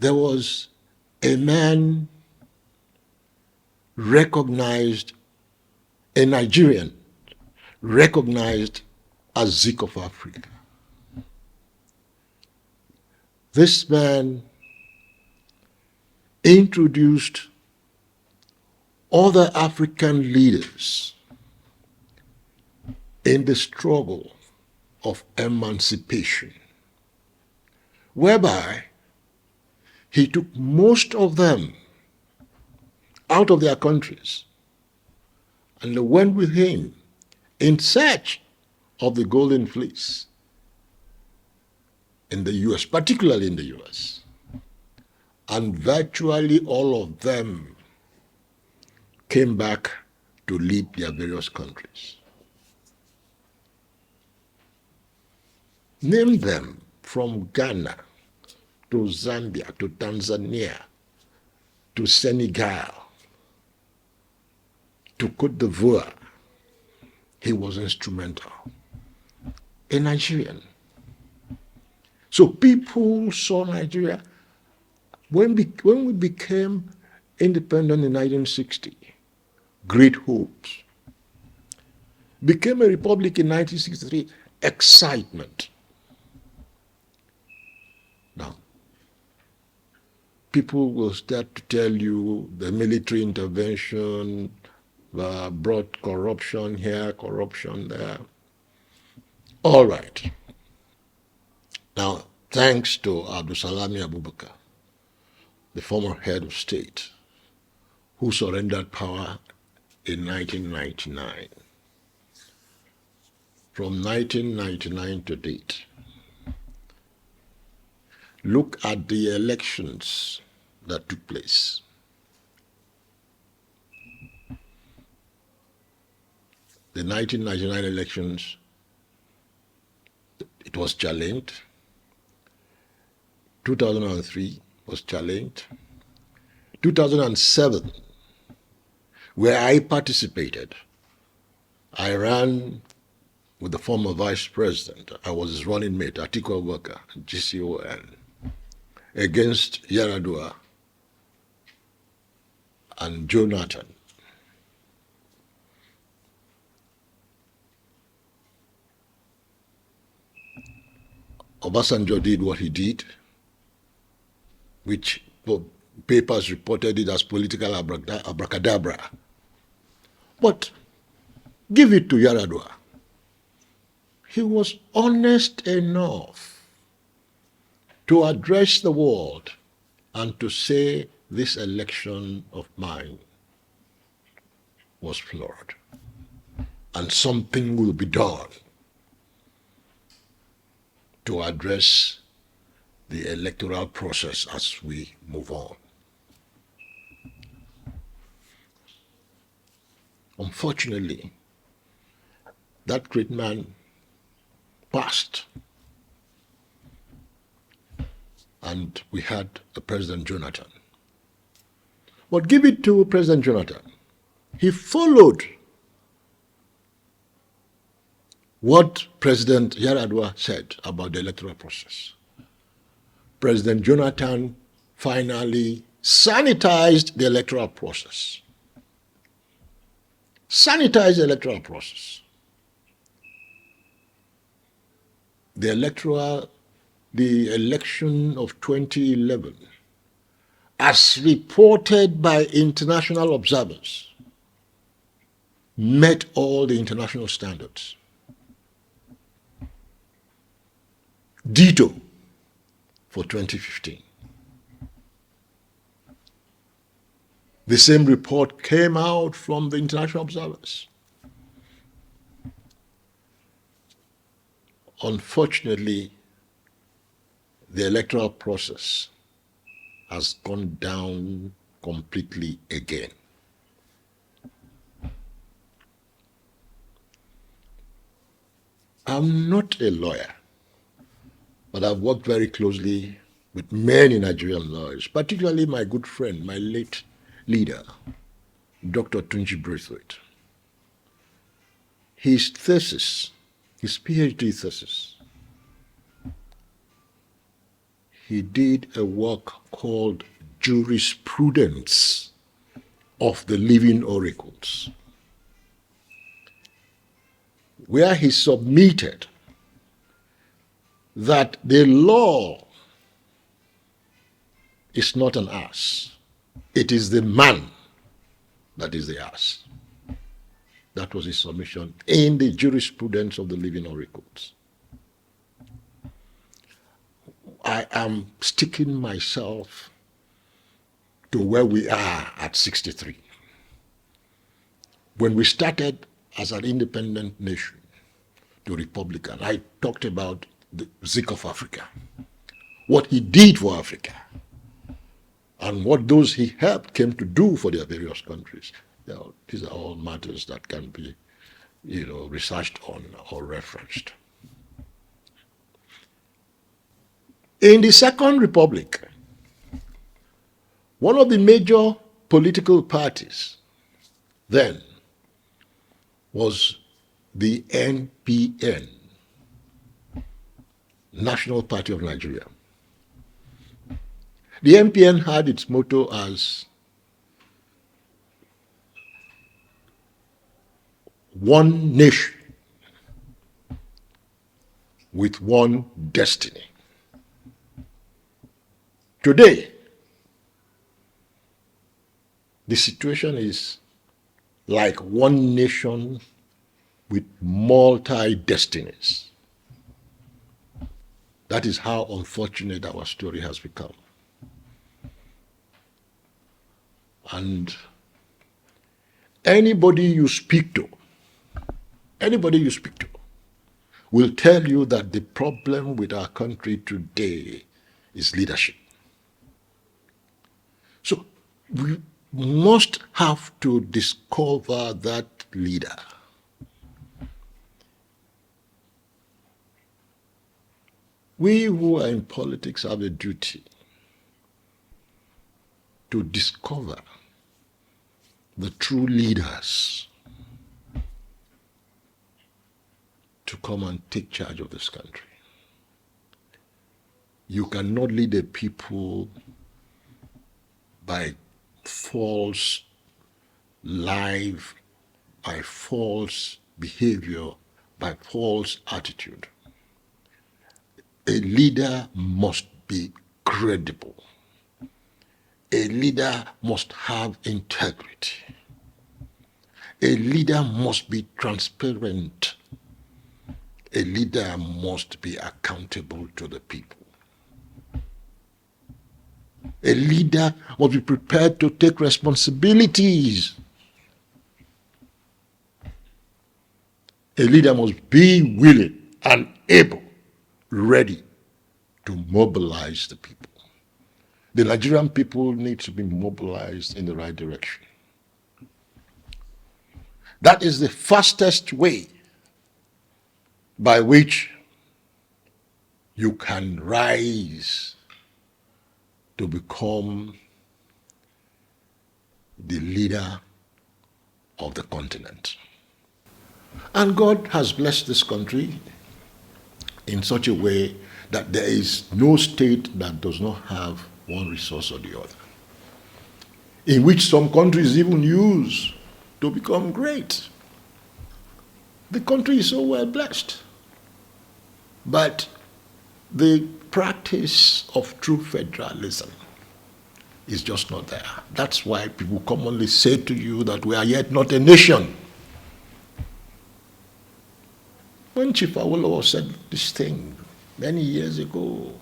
there was a man recognized, a Nigerian recognized as Zik of Africa. This man introduced other African leaders in the struggle of emancipation, whereby he took most of them out of their countries and they went with him in search of the golden fleece in the US, particularly in the US. And virtually all of them came back to lead their various countries. Name them from Ghana to Zambia to Tanzania to Senegal to Cote d'Ivoire. He was instrumental. A Nigerian. So people saw Nigeria, when we became independent in 1960, great hopes. Became a republic in 1963, excitement. Now, people will start to tell you the military intervention brought corruption here, corruption there. All right. Now, thanks to Abdulsalami Abubakar, the former head of state, who surrendered power in 1999. From 1999 to date, look at the elections that took place. The 1999 elections, it was challenged. 2003 was challenged. 2007, where I participated, I ran with the former vice president. I was his running mate, Atiku Abubakar, GCON, against Yaradua and Jonathan. Obasanjo did what he did, which papers reported it as political abracadabra. But give it to Yaradua. He was honest enough to address the world and to say this election of mine was flawed and something will be done to address the electoral process as we move on. Unfortunately, that great man passed, and we had a President Jonathan. But give it to President Jonathan. He followed what President Yaradua said about the electoral process. President Jonathan finally sanitized the electoral process. Sanitized the electoral process. The election of 2011, as reported by international observers, met all the international standards. Ditto for 2015. The same report came out from the international observers. Unfortunately, the electoral process has gone down completely again. I'm not a lawyer, but I've worked very closely with many Nigerian lawyers, particularly my good friend, my late leader, Dr. Tunji Braithwaite. His thesis, his PhD thesis, he did a work called Jurisprudence of the Living Oracles, where he submitted that the law is not an ass. It is the man that is the ass. That was his submission in the Jurisprudence of the Living Oracles. I am sticking myself to where we are at 63. When we started as an independent nation to Republican, I talked about the Zik of Africa, what he did for Africa, and what those he helped came to do for their various countries. These are all matters that can be, researched on or referenced. In the Second Republic, one of the major political parties then was the NPN, National Party of Nigeria. The NPN had its motto as one nation with one destiny. Today, the situation is like one nation with multi-destinies. That is how unfortunate our story has become. And anybody you speak to will tell you that the problem with our country today is leadership. So we must have to discover that leader. We who are in politics have a duty to discover the true leaders to come and take charge of this country. You cannot lead a people by false life, by false behavior, by false attitude. A leader must be credible. A leader must have integrity. A leader must be transparent. A leader must be accountable to the people. A leader must be prepared to take responsibilities. A leader must be willing and able, ready to mobilize the people. The Nigerian people need to be mobilized in the right direction. That is the fastest way by which you can rise to become the leader of the continent. And God has blessed this country in such a way that there is no state that does not have one resource or the other, in which some countries even use to become great. The country is so well blessed, but the practice of true federalism is just not there. That's why people commonly say to you that we are yet not a nation. When Chief Awolowo said this thing many years ago,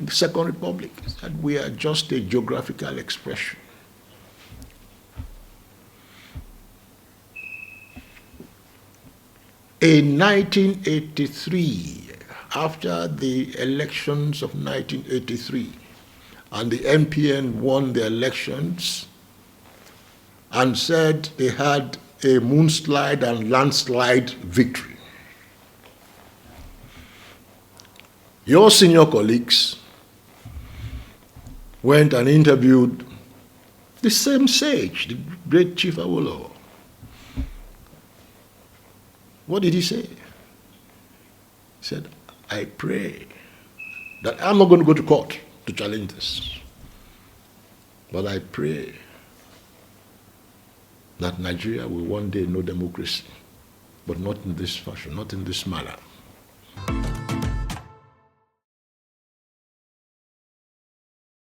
in the Second Republic, he said we are just a geographical expression. In 1983, after the elections of 1983, and the NPN won the elections and said they had a moonslide and landslide victory, your senior colleagues went and interviewed the same sage, the great Chief Awolowo. What did he say? He said, I pray that I'm not going to go to court to challenge this. But I pray that Nigeria will one day know democracy, but not in this fashion, not in this manner.